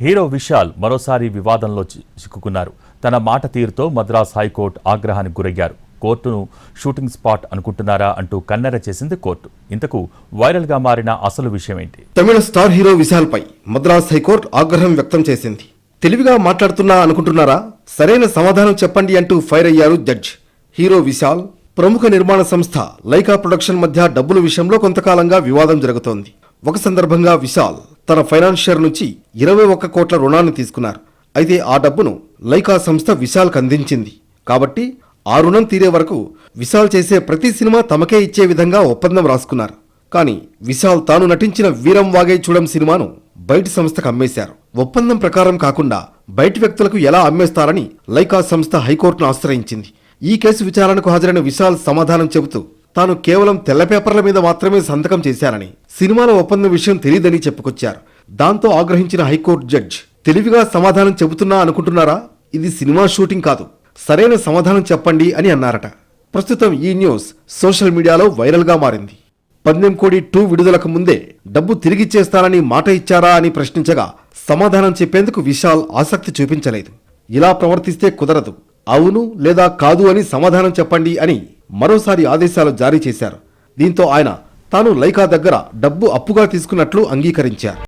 Hero Vishal మరోసారి వివాదంలో చిక్కుకున్నారు. తన మాట తీరుతో మద్రాస్ హైకోర్టు ఆగ్రహానికి గురయ్యారు. కోర్టును షూటింగ్ స్పాట్ అనుకుంటున్నారా అంటూ కన్నెర చేసింది కోర్టు. ఇంతకు వైరల్ గా మారిన అసలు విషయం ఏంటి? తమిళ స్టార్ హీరో విశాల్ పై మద్రాస్ హైకోర్టు ఆగ్రహం వ్యక్తం చేసింది. తెలివిగా మాట్లాడుతున్నా అనుకుంటున్నారా? సరైన సమాధానం చెప్పండి అంటూ ఫైర్ అయ్యారు జడ్జ్. హీరో విశాల్, ప్రముఖ నిర్మాణ సంస్థ లైకా ప్రొడక్షన్ మధ్య డబ్బుల విషయంలో కొంతకాలంగా వివాదం జరుగుతోంది. ఒక సందర్భంగా విశాల్ తన ఫైనాన్షియర్ నుంచి 21 కోట్ల రుణాన్ని తీసుకున్నారు. అయితే ఆ డబ్బును లైకా సంస్థ విశాల్కి అందించింది. కాబట్టి ఆ రుణం తీరే వరకు విశాల్ చేసే ప్రతి సినిమా తమకే ఇచ్చే విధంగా ఒప్పందం రాసుకున్నారు. కానీ విశాల్ తాను నటించిన వీరం వాగే చూడం సినిమాను బయటి సంస్థకు అమ్మేశారు. ఒప్పందం ప్రకారం కాకుండా బయటి వ్యక్తులకు ఎలా అమ్మేస్తారని లైకా సంస్థ హైకోర్టును ఆశ్రయించింది. ఈ కేసు విచారణకు హాజరైన విశాల్ సమాధానం చెబుతూ తాను కేవలం తెల్ల పేపర్ల మీద మాత్రమే సంతకం చేశారని, సినిమాల ఒప్పందం విషయం తెలియదని చెప్పుకొచ్చారు. దాంతో ఆగ్రహించిన హైకోర్టు జడ్జ్, తెలివిగా సమాధానం చెబుతున్నా అనుకుంటున్నారా? ఇది సినిమా షూటింగ్ కాదు, సరైన సమాధానం చెప్పండి అని అన్నారట. ప్రస్తుతం ఈ న్యూస్ సోషల్ మీడియాలో వైరల్ గా మారింది. పందెంకోడి 2 విడుదలకు ముందే డబ్బు తిరిగిచ్చేస్తానని మాట ఇచ్చారా అని ప్రశ్నించగా సమాధానం చెప్పేందుకు విశాల్ ఆసక్తి చూపించలేదు. ఇలా ప్రవర్తిస్తే కుదరదు, అవును లేదా కాదు అని సమాధానం చెప్పండి అని మరోసారి ఆదేశాలు జారీ చేశారు. దీంతో ఆయన తాను లైకా దగ్గర డబ్బు అప్పుగా తీసుకున్నట్లు అంగీకరించారు.